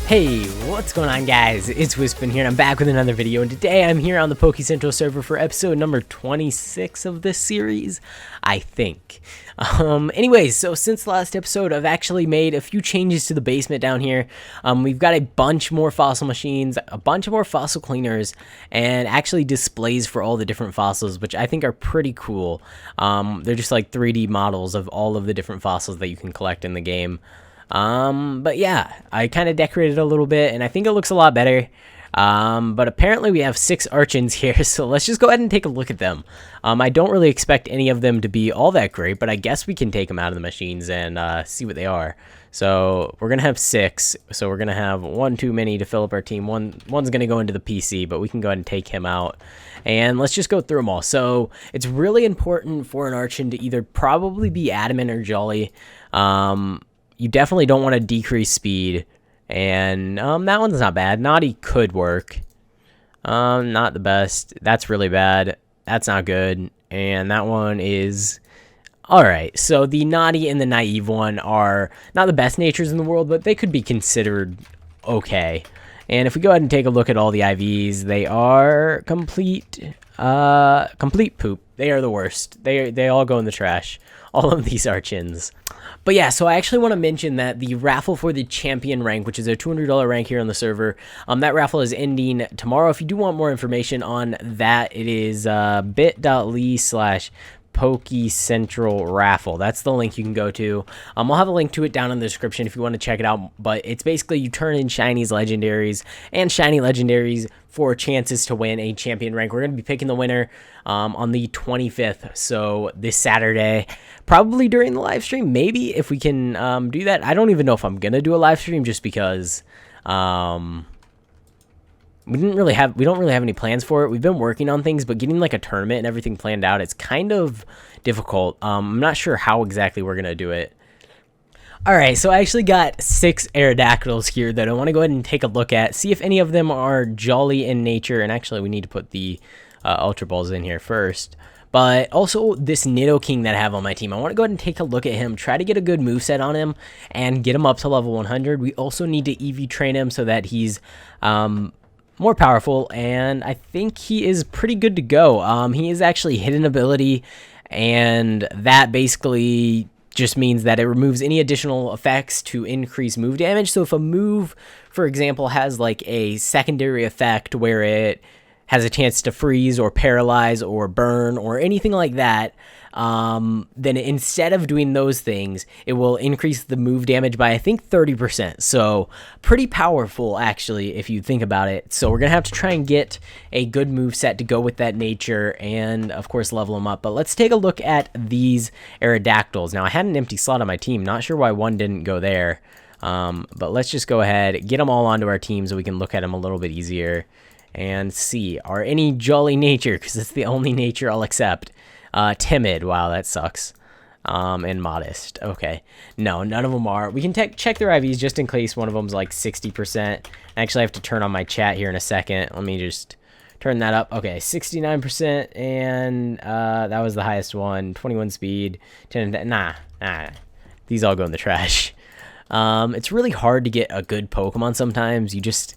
Hey, what's going on, guys? It's Wispin here, and I'm back with another video, and today I'm here on the Poke Central server for episode number 26 of this series, I think. Anyways, so since the last episode, I've actually made a few changes to the basement down here. We've got a bunch more fossil machines, a bunch more fossil cleaners, and actually displays for all the different fossils, which I think are pretty cool. They're just like 3D models of all of the different fossils that you can collect in the game. But yeah, I kind of decorated a little bit and I think it looks a lot better. But apparently we have 6 Archons here, so let's just go ahead and take a look at them. I don't really expect any of them to be all that great, but I guess we can take them out of the machines and see what they are. So we're gonna have 6, so we're gonna have 1 too many to fill up our team. One's gonna go into the PC, but we can go ahead and take him out. And let's just go through them all. So it's really important for an Archon to either probably be Adamant or Jolly. You definitely don't want to decrease speed, and that one's not bad. Naughty could work. Not the best. That's really bad. That's not good. And that one is alright. So the Naughty and the Naive one are not the best natures in the world, but they could be considered okay. And if we go ahead and take a look at all the IVs, they are complete poop. They are the worst. They all go in the trash. All of these Archons. But yeah, so I actually want to mention that the raffle for the champion rank, which is a $200 rank here on the server, that raffle is ending tomorrow. If you do want more information on that, it is bit.ly/PokeCentral raffle. That's the link you can go to. I'll have a link to it down in the description if you want to check it out. But it's basically you turn in shinies, legendaries, and shiny legendaries for chances to win a champion rank. We're going to be picking the winner on the 25th, so this Saturday, probably during the live stream, maybe if we can do that. I don't even know if I'm going to do a live stream just because we don't really have any plans for it. We've been working on things, but getting like a tournament and everything planned out, it's kind of difficult. I'm not sure how exactly we're going to do it. Alright, so I actually got 6 Aerodactyls here that I want to go ahead and take a look at, see if any of them are jolly in nature, and actually we need to put the Ultra Balls in here first. But also this Nidoking that I have on my team, I want to go ahead and take a look at him, try to get a good moveset on him, and get him up to level 100. We also need to EV train him so that he's more powerful, and I think he is pretty good to go. He is actually hidden ability, and that basically just means that it removes any additional effects to increase move damage. So if a move, for example, has like a secondary effect where it has a chance to freeze or paralyze or burn or anything like that, then instead of doing those things, it will increase the move damage by, I think, 30%. So pretty powerful, actually, if you think about it. So we're going to have to try and get a good move set to go with that nature and, of course, level them up. But let's take a look at these Aerodactyls. Now, I had an empty slot on my team. Not sure why one didn't go there. But let's just go ahead, get them all onto our team so we can look at them a little bit easier and see, are any jolly nature, because it's the only nature I'll accept. Timid, wow, that sucks. And modest, okay. No, none of them are. We can check their IVs just in case one of them's like 60%. Actually, I have to turn on my chat here in a second. Let me just turn that up. Okay, 69%, and that was the highest one. 21 speed, 10, nah. These all go in the trash. It's really hard to get a good Pokemon sometimes. You just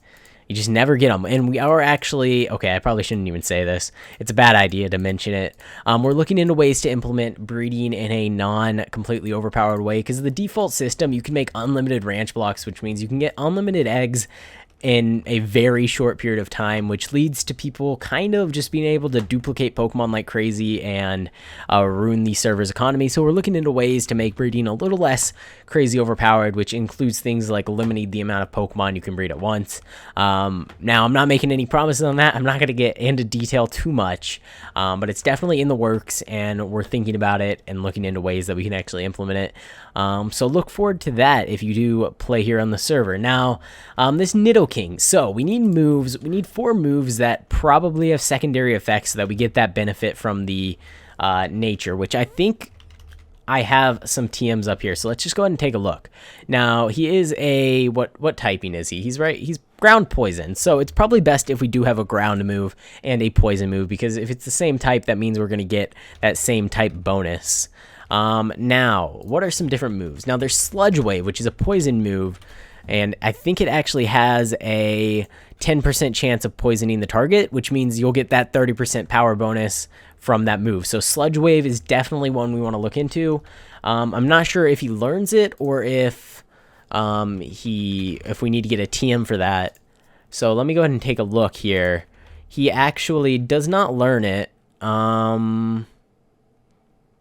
never get them. And we are actually, okay, I probably shouldn't even say this. It's a bad idea to mention it. We're looking into ways to implement breeding in a non-completely overpowered way, because the default system, you can make unlimited ranch blocks, which means you can get unlimited eggs in a very short period of time, which leads to people kind of just being able to duplicate Pokemon like crazy and ruin the server's economy. So we're looking into ways to make breeding a little less crazy overpowered, which includes things like limiting the amount of Pokemon you can breed at once. Now, I'm not making any promises on that. I'm not going to get into detail too much, but it's definitely in the works, and we're thinking about it and looking into ways that we can actually implement it. So look forward to that if you do play here on the server. Now, this Nidoking. So we need moves. We need 4 moves that probably have secondary effects so that we get that benefit from the nature, which I think I have some TMs up here. So let's just go ahead and take a look. Now, he is a, what typing is he? He's ground poison. So it's probably best if we do have a ground move and a poison move, because if it's the same type, that means we're going to get that same type bonus. Now, what are some different moves? Now, there's Sludge Wave, which is a poison move And I think it actually has a 10% chance of poisoning the target, which means you'll get that 30% power bonus from that move. So Sludge Wave is definitely one we want to look into. I'm not sure if he learns it or if we need to get a TM for that. So let me go ahead and take a look here. He actually does not learn it.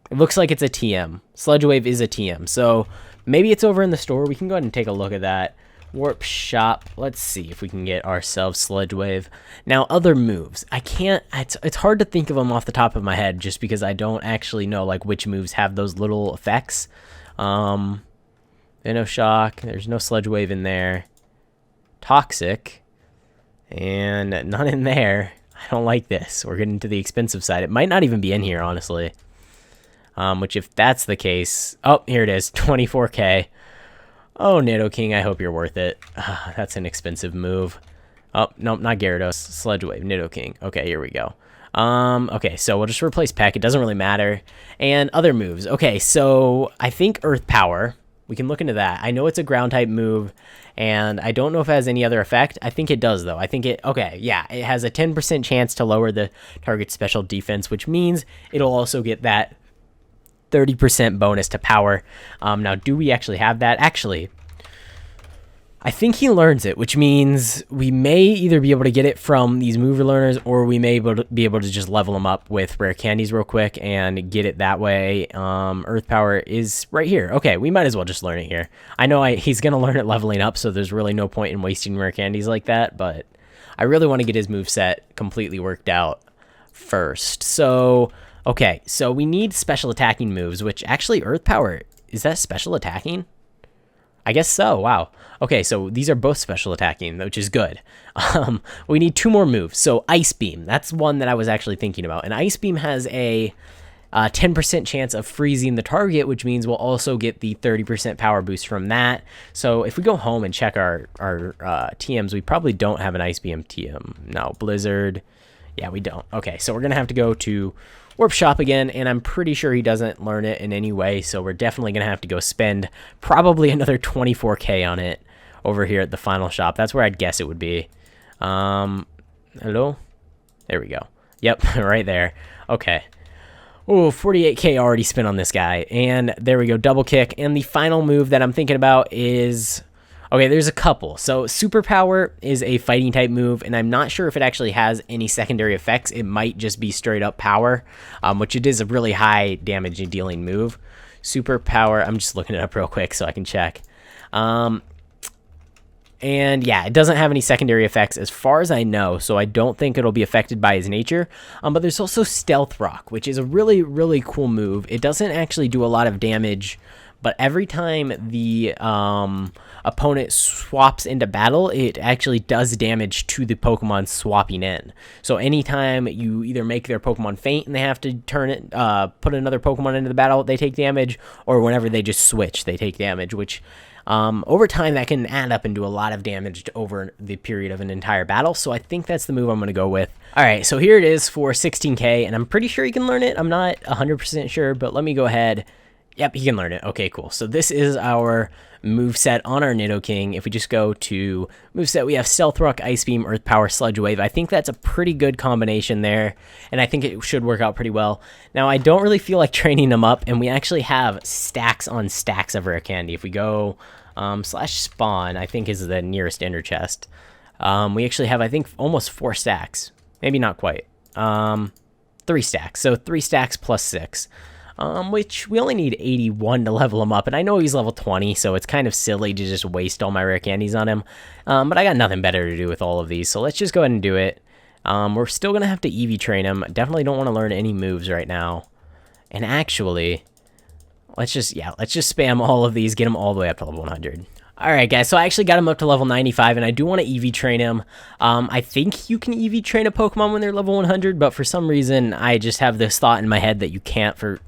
It looks like it's a TM. Sludge Wave is a TM. So maybe it's over in the store. We can go ahead and take a look at that. Warp Shop. Let's see if we can get ourselves Sludge Wave. Now, other moves. I can't... It's hard to think of them off the top of my head just because I don't actually know like which moves have those little effects. Venom Shock. There's no Sludge Wave in there. Toxic. And none in there. I don't like this. We're getting to the expensive side. It might not even be in here, honestly. Which, if that's the case... Oh, here it is. 24k. Oh, Nidoking, I hope you're worth it. That's an expensive move. Oh, nope, not Gyarados. Sludge Wave, Nidoking. Okay, here we go. Okay, so we'll just replace Peck. It doesn't really matter. And other moves. Okay, so I think Earth Power. We can look into that. I know it's a ground-type move, and I don't know if it has any other effect. I think it does, though. I think it... Okay, yeah, it has a 10% chance to lower the target's special defense, which means it'll also get that 30% bonus to power. Now, do we actually have that? Actually, I think he learns it, which means we may either be able to get it from these mover learners, or we may be able to just level them up with rare candies real quick and get it that way. Earth Power is right here. Okay, we might as well just learn it here. I know he's going to learn it leveling up, so there's really no point in wasting rare candies like that, but I really want to get his moveset completely worked out first. So... Okay, so we need special attacking moves, which actually Earth Power, is that special attacking? I guess so, wow. Okay, so these are both special attacking, which is good. We need 2 more moves. So Ice Beam, that's one that I was actually thinking about. And Ice Beam has a 10% chance of freezing the target, which means we'll also get the 30% power boost from that. So if we go home and check our TMs, we probably don't have an Ice Beam TM. No, Blizzard, yeah, we don't. Okay, so we're going to have to go to Warp Shop again, and I'm pretty sure he doesn't learn it in any way, so we're definitely going to have to go spend probably another 24k on it over here at the final shop. That's where I'd guess it would be. Hello? There we go. Yep, right there. Okay. Oh, 48k already spent on this guy, and there we go, double kick. And the final move that I'm thinking about is... Okay, there's a couple. So Superpower is a fighting type move, and I'm not sure if it actually has any secondary effects. It might just be straight up power, which it is a really high damage dealing move. Superpower, I'm just looking it up real quick so I can check. And yeah, it doesn't have any secondary effects as far as I know, so I don't think it'll be affected by his nature. But there's also Stealth Rock, which is a really, really cool move. It doesn't actually do a lot of damage, but every time the opponent swaps into battle, it actually does damage to the Pokemon swapping in. So anytime you either make their Pokemon faint and they have to turn it, put another Pokemon into the battle, they take damage, or whenever they just switch, they take damage, which over time that can add up and do a lot of damage over the period of an entire battle. So I think that's the move I'm going to go with. All right, so here it is for 16k, and I'm pretty sure you can learn it. I'm not 100% sure, but let me go ahead. Yep, he can learn it. Okay, cool. So this is our moveset on our Nidoking. If we just go to moveset, we have Stealth Rock, Ice Beam, Earth Power, Sludge Wave. I think that's a pretty good combination there, and I think it should work out pretty well. Now, I don't really feel like training them up, and we actually have stacks on stacks of rare candy. If we go /spawn, I think is the nearest ender chest. We actually have, I think, almost 4 stacks. Maybe not quite. 3 stacks. So 3 stacks plus 6. Which we only need 81 to level him up, and I know he's level 20, so it's kind of silly to just waste all my rare candies on him, but I got nothing better to do with all of these, so let's just go ahead and do it. We're still going to have to EV train him. Definitely don't want to learn any moves right now, and actually, let's just spam all of these, get him all the way up to level 100. Alright guys, so I actually got him up to level 95, and I do want to EV train him. I think you can EV train a Pokemon when they're level 100, but for some reason, I just have this thought in my head that you can't for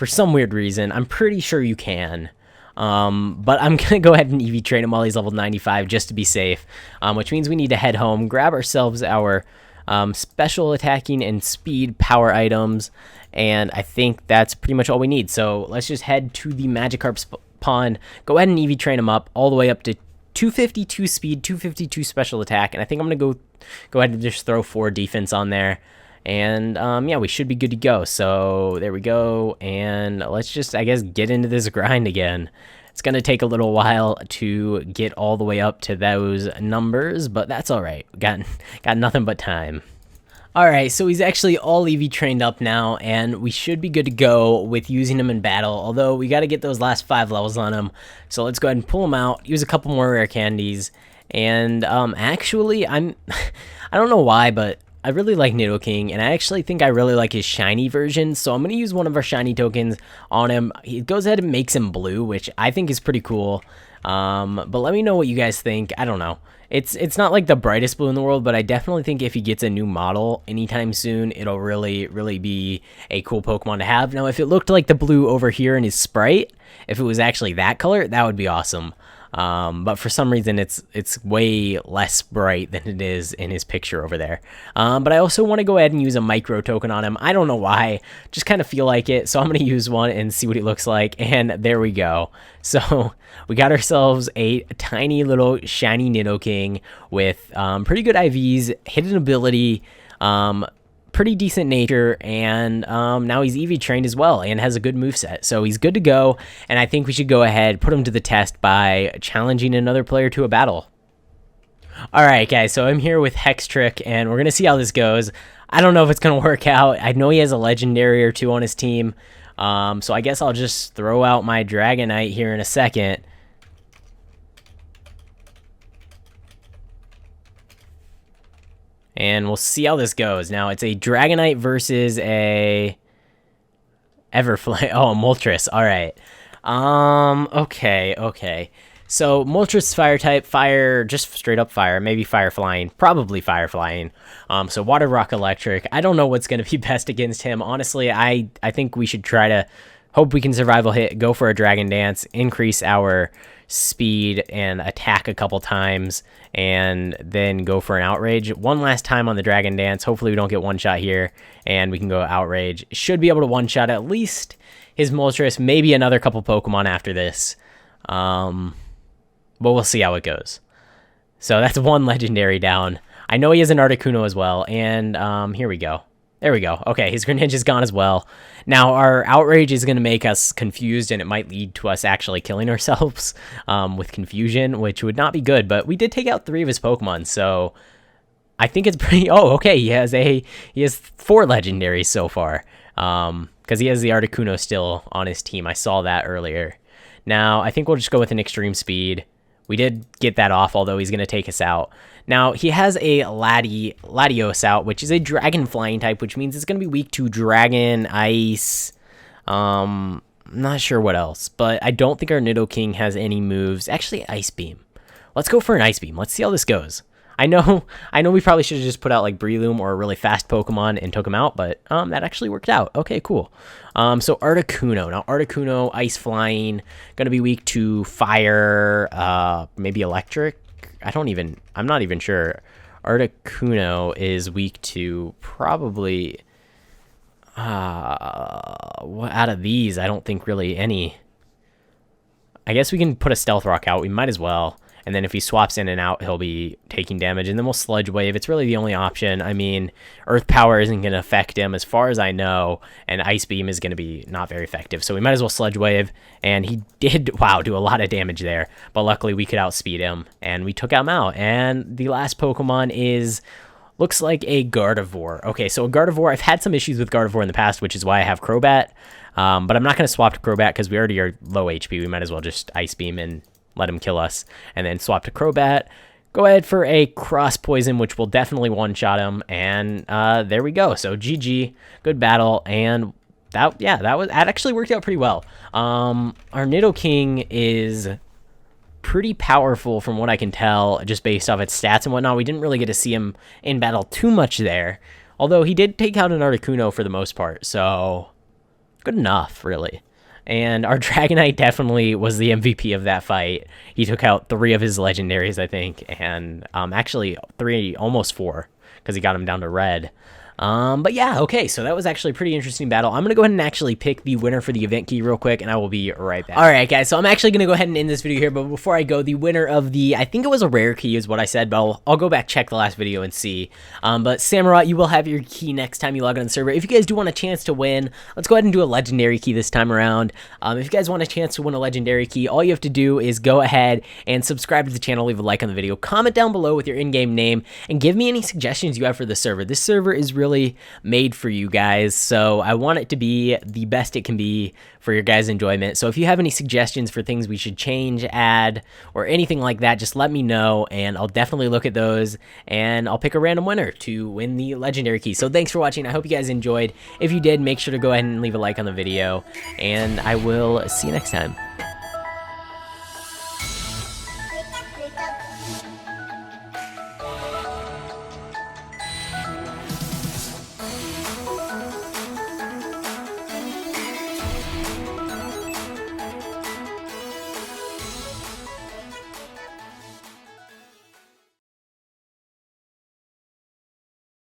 some weird reason. I'm pretty sure you can. But I'm going to go ahead and EV train him while he's level 95 just to be safe, which means we need to head home, grab ourselves our special attacking and speed power items, and I think that's pretty much all we need. So let's just head to the Magikarp pond, go ahead and EV train him up all the way up to 252 speed, 252 special attack, and I think I'm gonna go ahead and just throw 4 defense on there. And yeah, we should be good to go. So there we go, and let's just, I guess, get into this grind again. It's gonna take a little while to get all the way up to those numbers, but that's all right. Got nothing but time. All right, so he's actually all EV trained up now, and we should be good to go with using him in battle, although we got to get those last 5 levels on him. So let's go ahead and pull him out, use a couple more rare candies, and actually, I don't know why, but I really like Nidoking, and I actually think I really like his shiny version, so I'm going to use one of our shiny tokens on him. He goes ahead and makes him blue, which I think is pretty cool, but let me know what you guys think. I don't know. It's not like the brightest blue in the world, but I definitely think if he gets a new model anytime soon, it'll really be a cool Pokemon to have. Now, if it looked like the blue over here in his sprite, if it was actually that color, that would be awesome. But for some reason, it's way less bright than it is in his picture over there. But I also want to go ahead and use a micro token on him. I don't know why, just kind of feel like it. So I'm going to use one and see what he looks like. And there we go. So we got ourselves a tiny little shiny Nidoking with pretty good IVs, hidden ability, pretty decent nature, and now he's EV trained as well and has a good moveset. So he's good to go, and I think we should go ahead, put him to the test by challenging another player to a battle. Alright guys, so I'm here with Hextrick, and we're going to see how this goes. I don't know if it's going to work out. I know he has a legendary or 2 on his team, so I guess I'll just throw out my Dragonite here in a second. And we'll see how this goes. Now, it's a Dragonite versus a Everflame. Oh, Moltres. All right. Okay. So, Moltres fire type, fire, just straight up fire, maybe fire flying, probably fire flying. So water, rock, electric. I don't know what's going to be best against him. Honestly, I think we should try to hope we can survival hit, go for a Dragon Dance, increase our speed and attack a couple times, and then go for an Outrage one last time on the Dragon Dance. Hopefully we don't get one shot here, and we can go Outrage. Should be able to one shot at least his Moltres, maybe another couple Pokemon after this, but we'll see how it goes. So that's one legendary down. I know he has an Articuno as well, and here we go. There we go. Okay, his Greninja is gone as well. Now, our Outrage is going to make us confused, and it might lead to us actually killing ourselves with confusion, which would not be good. But we did take out 3 of his Pokemon, so I think it's pretty... Oh, okay, he has 4 legendaries so far, because he has the Articuno still on his team. I saw that earlier. Now, I think we'll just go with an Extreme Speed. We did get that off, although he's going to take us out. Now, he has a Latios out, which is a Dragon Flying type, which means it's going to be weak to Dragon, Ice, I'm not sure what else, but I don't think our Nidoking has any moves. Actually, Ice Beam. Let's go for an Ice Beam. Let's see how this goes. I know we probably should have just put out like Breloom or a really fast Pokemon and took him out, but that actually worked out. Okay, cool. So Articuno. Now Articuno, Ice Flying, gonna be weak to Fire, maybe Electric. I'm not even sure. Articuno is weak to probably out of these, I don't think really any. I guess we can put a Stealth Rock out. We might as well. And then if he swaps in and out, he'll be taking damage. And then we'll Sludge Wave. It's really the only option. I mean, Earth Power isn't going to affect him as far as I know. And Ice Beam is going to be not very effective. So we might as well Sludge Wave. And he did, wow, do a lot of damage there. But luckily we could outspeed him. And we took him out. And the last Pokemon looks like a Gardevoir. Okay, so a Gardevoir, I've had some issues with Gardevoir in the past, which is why I have Crobat. But I'm not going to swap to Crobat because we already are low HP. We might as well just Ice Beam and let him kill us, and then swap to Crobat. Go ahead for a Cross Poison, which will definitely one-shot him, and there we go. So GG, good battle, and that actually worked out pretty well. Our Nidoking is pretty powerful from what I can tell, just based off its stats and whatnot. We didn't really get to see him in battle too much there, although he did take out an Articuno for the most part, so good enough, really. And our Dragonite definitely was the MVP of that fight. He took out 3 of his legendaries, I think, and actually 3, almost 4, because he got him down to red. But yeah, okay, so that was actually a pretty interesting battle. I'm gonna go ahead and actually pick the winner for the event key real quick, and I will be right back. Alright guys, so I'm actually gonna go ahead and end this video here, but before I go, the winner of the, I think it was a rare key is what I said, but I'll go back, check the last video and see. But Samurott, you will have your key next time you log on the server. If you guys do want a chance to win, let's go ahead and do a legendary key this time around. If you guys want a chance to win a legendary key, all you have to do is go ahead and subscribe to the channel, leave a like on the video, comment down below with your in-game name, and give me any suggestions you have for the server. This server is really made for you guys, so I want it to be the best it can be for your guys' enjoyment. So if you have any suggestions for things we should change, add, or anything like that, just let me know, and I'll definitely look at those, and I'll pick a random winner to win the legendary key. So thanks for watching. I hope you guys enjoyed. If you did, make sure to go ahead and leave a like on the video, and I will see you next time.